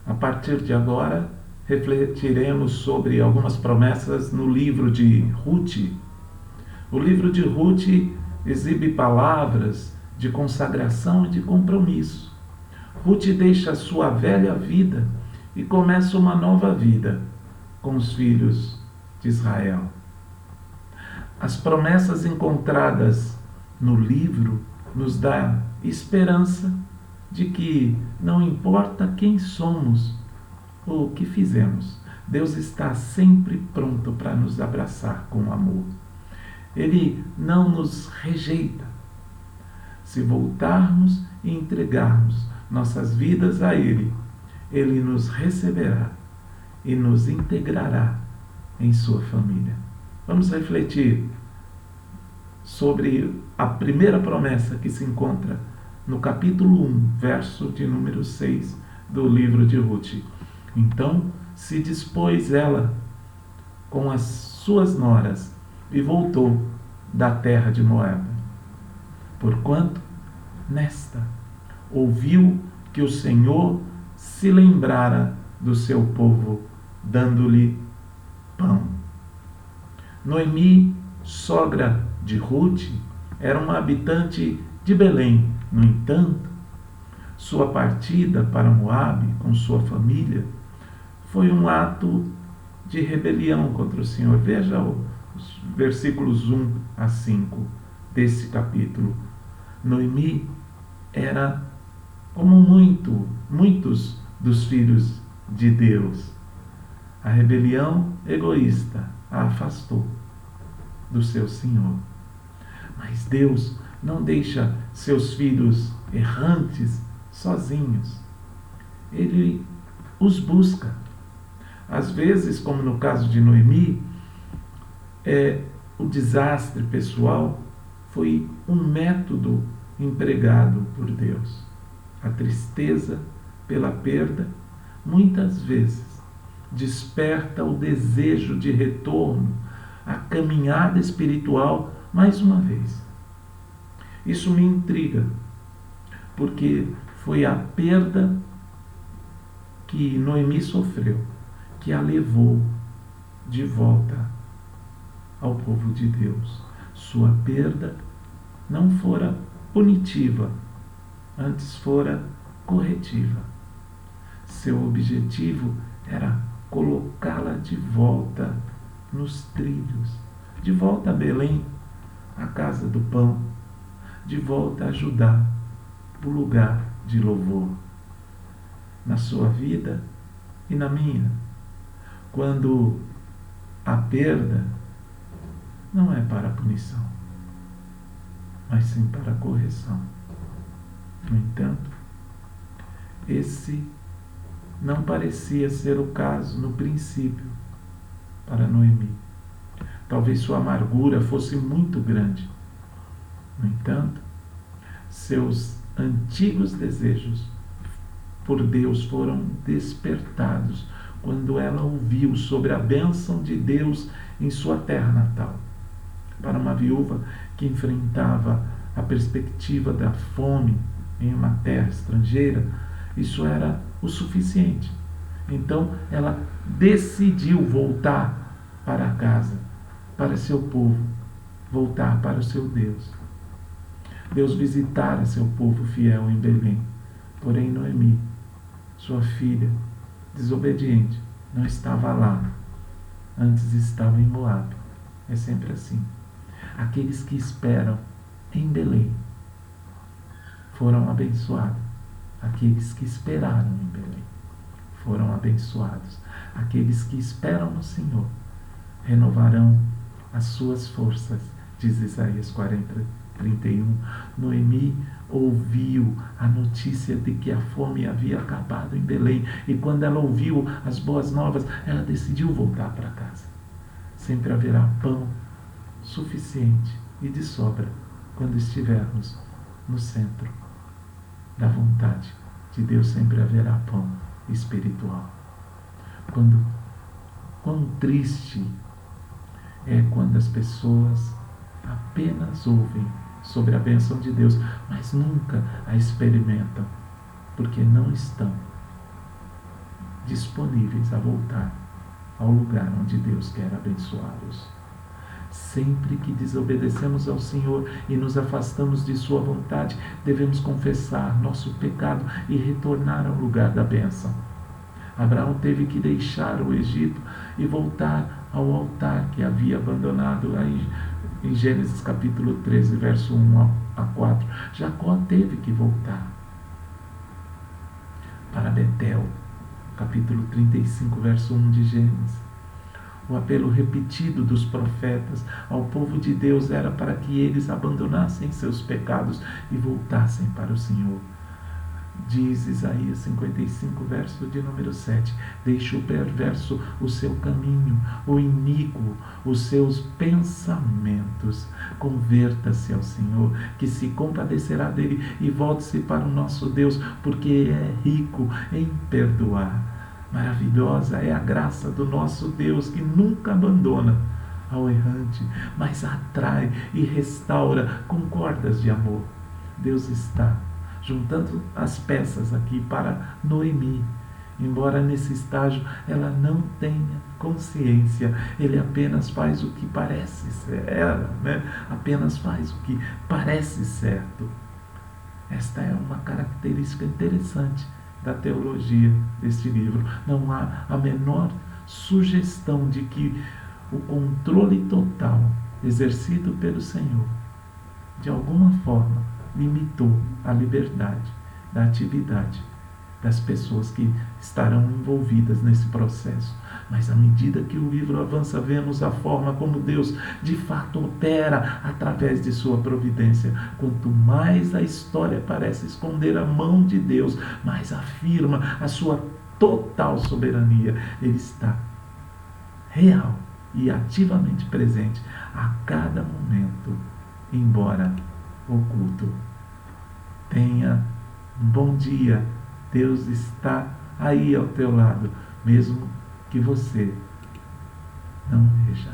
A partir de agora, refletiremos sobre algumas promessas no livro de Ruth. O livro de Ruth exibe palavras de consagração e de compromisso. Ruth deixa a sua velha vida e começa uma nova vida com os filhos de Israel. As promessas encontradas no livro nos dá esperança de que não importa quem somos ou o que fizemos, Deus está sempre pronto para nos abraçar com amor. Ele não nos rejeita. Se voltarmos e entregarmos nossas vidas a Ele, Ele nos receberá e nos integrará em sua família. Vamos refletir sobre a primeira promessa que se encontra no capítulo 1, verso de número 6 do livro de Ruth. Então se dispôs ela com as suas noras e voltou da terra de Moabe, porquanto nesta ouviu que o Senhor se lembrara do seu povo, dando-lhe pão. Noemi, sogra de Ruth, era uma habitante de Belém. No entanto, sua partida para Moabe com sua família foi um ato de rebelião contra o Senhor. Veja os versículos 1 a 5 desse capítulo. Noemi era como muitos dos filhos de Deus. A rebelião egoísta a afastou do seu Senhor. Mas Deus não deixa seus filhos errantes sozinhos. Ele os busca. Às vezes, como no caso de Noemi, o desastre pessoal foi um método empregado por Deus. A tristeza pela perda, muitas vezes, desperta o desejo de retorno à caminhada espiritual mais uma vez. Isso me intriga, porque foi a perda que Noemi sofreu que a levou de volta ao povo de Deus. Sua perda não fora punitiva, antes fora corretiva. Seu objetivo era colocá-la de volta nos trilhos, de volta a Belém, a casa do pão, de volta a Judá, o lugar de louvor. Na sua vida e na minha, quando a perda não é para a punição, mas sim para a correção. No entanto, esse não parecia ser o caso no princípio para Noemi. Talvez sua amargura fosse muito grande. No entanto, seus antigos desejos por Deus foram despertados quando ela ouviu sobre a bênção de Deus em sua terra natal. Para uma viúva que enfrentava a perspectiva da fome em uma terra estrangeira, isso era o suficiente. Então ela decidiu voltar para casa, para seu povo, voltar para o seu Deus. Deus visitara seu povo fiel em Belém. Porém Noemi, sua filha, desobediente, não estava lá. Antes estava em Moabe. É sempre assim. Aqueles que esperam em Belém foram abençoados. Aqueles que esperaram em Belém foram abençoados. Aqueles que esperam no Senhor renovarão as suas forças, diz Isaías 40:31. Noemi ouviu a notícia de que a fome havia acabado em Belém, e quando ela ouviu as boas novas, ela decidiu voltar para casa. Sempre haverá pão suficiente e de sobra quando estivermos no centro da vontade de Deus. Sempre haverá pão espiritual. Quão triste é quando as pessoas apenas ouvem sobre a bênção de Deus, mas nunca a experimentam, porque não estão disponíveis a voltar ao lugar onde Deus quer abençoá-los. Sempre que desobedecemos ao Senhor e nos afastamos de sua vontade, devemos confessar nosso pecado e retornar ao lugar da bênção. Abraão teve que deixar o Egito e voltar ao altar que havia abandonado lá em Gênesis capítulo 13, verso 1 a 4. Jacó teve que voltar para Betel, capítulo 35, verso 1 de Gênesis. O apelo repetido dos profetas ao povo de Deus era para que eles abandonassem seus pecados e voltassem para o Senhor. Diz Isaías 55, verso de número 7, deixe o perverso o seu caminho, o iníquo os seus pensamentos. Converta-se ao Senhor, que se compadecerá dele, e volte-se para o nosso Deus, porque é rico em perdoar. Maravilhosa é a graça do nosso Deus, que nunca abandona ao errante, mas atrai e restaura com cordas de amor. Deus está juntando as peças aqui para Noemi. Embora nesse estágio ela não tenha consciência, ele apenas faz o que parece ser, apenas faz o que parece certo. Esta é uma característica interessante da teologia deste livro. Não há a menor sugestão de que o controle total exercido pelo Senhor, de alguma forma, limitou a liberdade da atividade das pessoas que estarão envolvidas nesse processo. Mas à medida que o livro avança, vemos a forma como Deus de fato opera através de sua providência. Quanto mais a história parece esconder a mão de Deus, mais afirma a sua total soberania. Ele está real e ativamente presente a cada momento, embora oculto. Tenha um bom dia. Deus está aí ao teu lado, mesmo que você não veja.